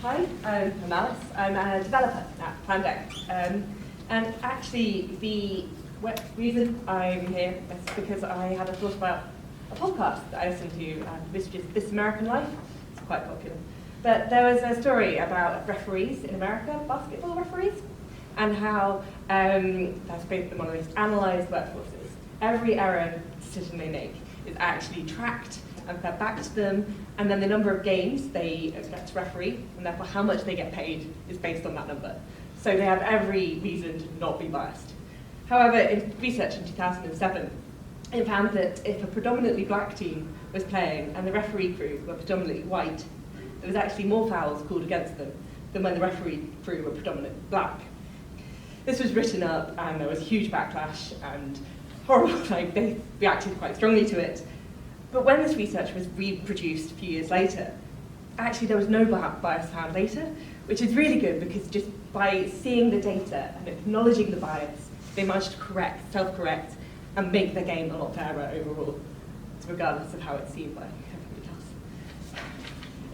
Hi, I'm Alice. I'm a developer at Plandeck. And actually, the reason I'm here is because I had a thought about a podcast that I listened to, which is This American Life. It's quite popular. But there was a story about referees in America, basketball referees, and how that's basically one of the most analysed workforces. Every error decision they make is actually tracked and fed back to them, and then the number of games they expect to referee, and therefore how much they get paid, is based on that number. So they have every reason to not be biased. However, in research in 2007, it found that if a predominantly black team was playing and the referee crew were predominantly white, there was actually more fouls called against them than when the referee crew were predominantly black. This was written up, and there was huge backlash and horrible, they reacted quite strongly to it. But when this research was reproduced a few years later, actually there was no bias found later, which is really good because just by seeing the data and acknowledging the bias, they managed to self-correct, and make their game a lot fairer overall, regardless of how it's seen by everybody else.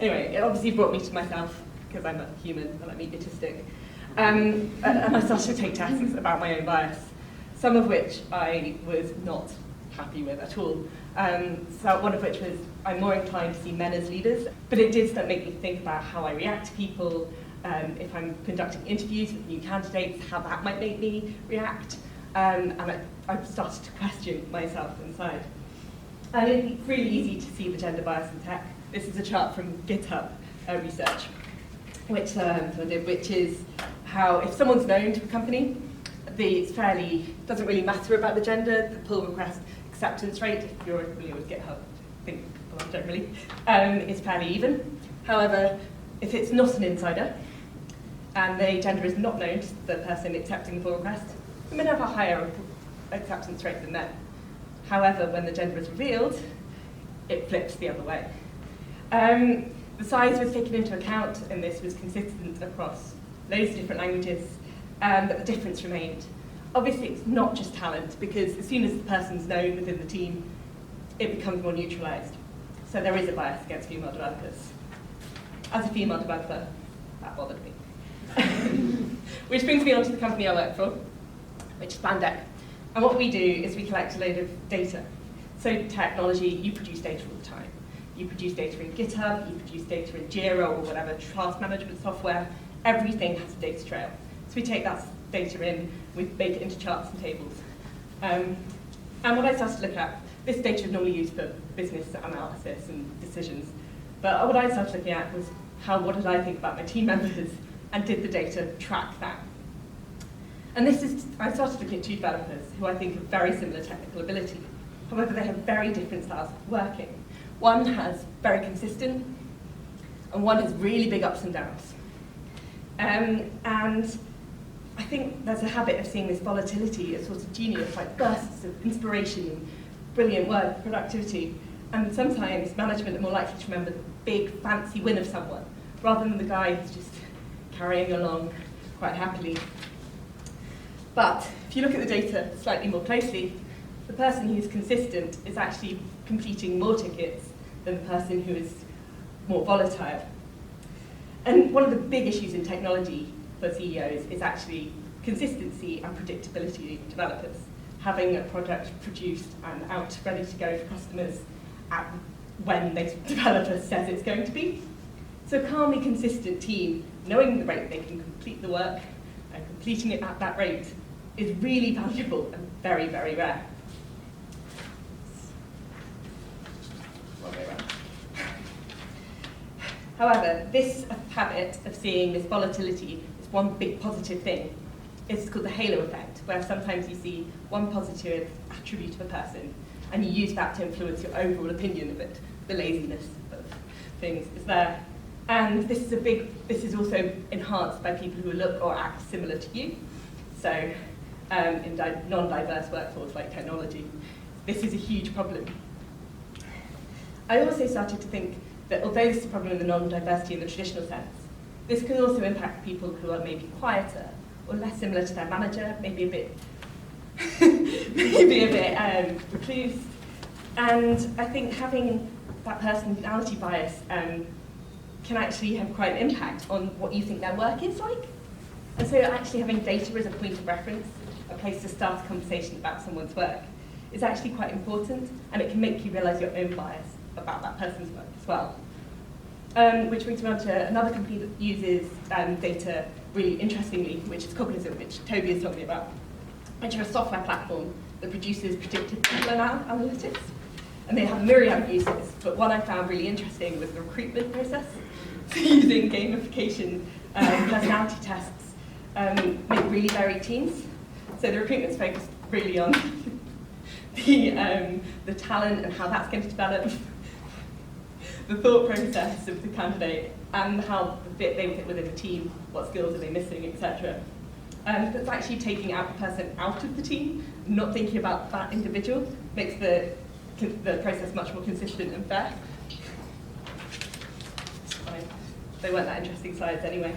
Anyway, it obviously brought me to myself, because I'm a human and I'm egotistic, and I started to take tests about my own bias, some of which I was not happy with at all. So one of which was I'm more inclined to see men as leaders, but it did make me think about how I react to people, if I'm conducting interviews with new candidates, how that might make me react, and I started to question myself inside. And it's really easy to see the gender bias in tech. This is a chart from GitHub research, which is how if someone's known to a company, doesn't really matter about the gender, the pull request acceptance rate, if you're familiar with GitHub, I think people are generally, is fairly even. However, if it's not an insider, and the gender is not known to the person accepting the pull request, women have a higher acceptance rate than men. However, when the gender is revealed, it flips the other way. The size was taken into account, and this was consistent across loads of different languages, but the difference remained. Obviously, it's not just talent, because as soon as the person's known within the team, it becomes more neutralised. So there is a bias against female developers. As a female developer, that bothered me. Which brings me on to the company I work for, which is Plandeck. And what we do is we collect a load of data. So technology, you produce data all the time. You produce data in GitHub, you produce data in Jira or whatever task management software. Everything has a data trail. So we take that data in, we make it into charts and tables. And what I started to look at, this data is normally used for business analysis and decisions, but what I started looking at was what did I think about my team members, and did the data track that? And I started looking at two developers who I think have very similar technical ability. However, they have very different styles of working. One has very consistent, and one has really big ups and downs. And I think there's a habit of seeing this volatility as sort of genius, like bursts of inspiration and brilliant work, productivity. And sometimes management are more likely to remember the big, fancy win of someone, rather than the guy who's just carrying along quite happily. But if you look at the data slightly more closely, the person who's consistent is actually completing more tickets than the person who is more volatile. And one of the big issues in technology for CEOs is actually consistency and predictability of developers. Having a product produced and out ready to go for customers at when the developer says it's going to be. So a calmly consistent team, knowing the rate they can complete the work and completing it at that rate is really valuable and very, very rare. One way around. However, this habit of seeing this volatility is one big positive thing. It's called the halo effect, where sometimes you see one positive attribute of a person, and you use that to influence your overall opinion of it. The laziness of things is there. And this is also enhanced by people who look or act similar to you. So in non-diverse workforce like technology, this is a huge problem. I also started to think that although this is a problem in the non-diversity in the traditional sense, this can also impact people who are maybe quieter or less similar to their manager, maybe a bit recluse. And I think having that personality bias can actually have quite an impact on what you think their work is like. And so actually having data as a point of reference, a place to start a conversation about someone's work, is actually quite important, and it can make you realise your own bias about that person's work as well. Which brings me on to another company that uses data really interestingly, which is Cognizant, which Toby is talking about, which are a software platform that produces predictive people analytics. And they have a myriad of uses, but one I found really interesting was the recruitment process. So using gamification, personality tests, make really varied teams. So the recruitment's focused really on the talent and how that's going to develop, the thought process of the candidate, and how they fit within the team, what skills are they missing, etc. That's actually taking out the person out of the team, not thinking about that individual, makes the process much more consistent and fair. They weren't that interesting slides anyway.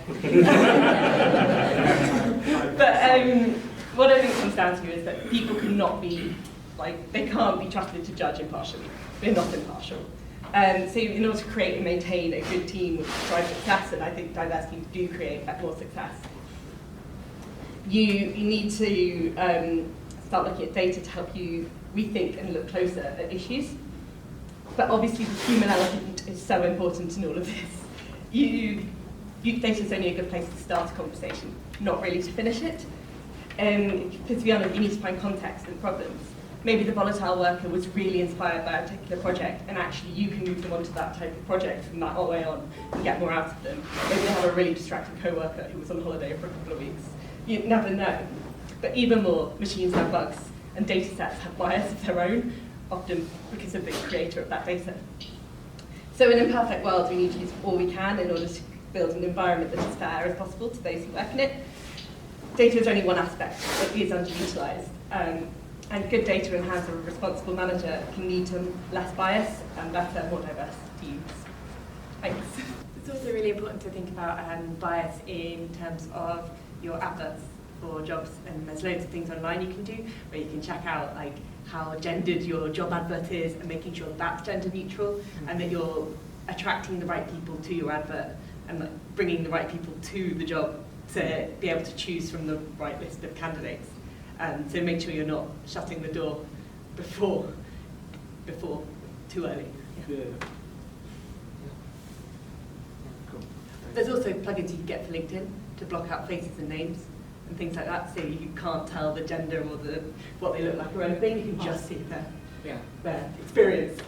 But what I think it comes down to is that people cannot be, they can't be trusted to judge impartially. They're not impartial. So in order to create and maintain a good team which drives success, and I think diverse teams do create more success, you need to start looking at data to help you rethink and look closer at issues. But obviously the human element is so important in all of this. Data is only a good place to start a conversation, not really to finish it. Because to be honest, you need to find context and problems. Maybe the volatile worker was really inspired by a particular project, and actually you can move them onto that type of project from that whole way on and get more out of them. Maybe they have a really distracted co-worker who was on holiday for a couple of weeks. You never know. But even more, machines have bugs, and data sets have bias of their own, often because of the creator of that data. So in an imperfect world, we need to use all we can in order to build an environment that is as fair as possible to those who work in it. Data is only one aspect that is underutilised. And good data in the hands of a responsible manager can lead to less bias and better, more diverse teams. Thanks. It's also really important to think about bias in terms of your adverts for jobs, and there's loads of things online you can do where you can check out how gendered your job advert is and making sure that's gender neutral and that you're attracting the right people to your advert and bringing the right people to the job to be able to choose from the right list of candidates. So make sure you're not shutting the door before too early. Yeah. Cool. There's also plugins you can get for LinkedIn to block out faces and names and things like that, so you can't tell the gender or what they look like or anything. You can just see their experience,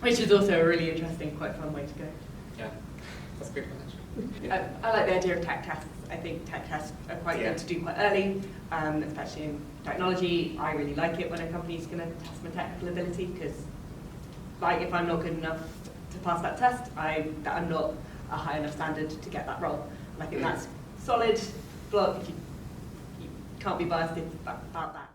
which is also a really interesting, quite fun way to go. Yeah, that's a good one actually. Yeah. I like the idea of tech tests. I think tech tests are quite good to do quite early, especially in technology. I really like it when a company's going to test my technical ability, because if I'm not good enough to pass that test, I'm not a high enough standard to get that role. And I think that's solid. But you can't be biased about that.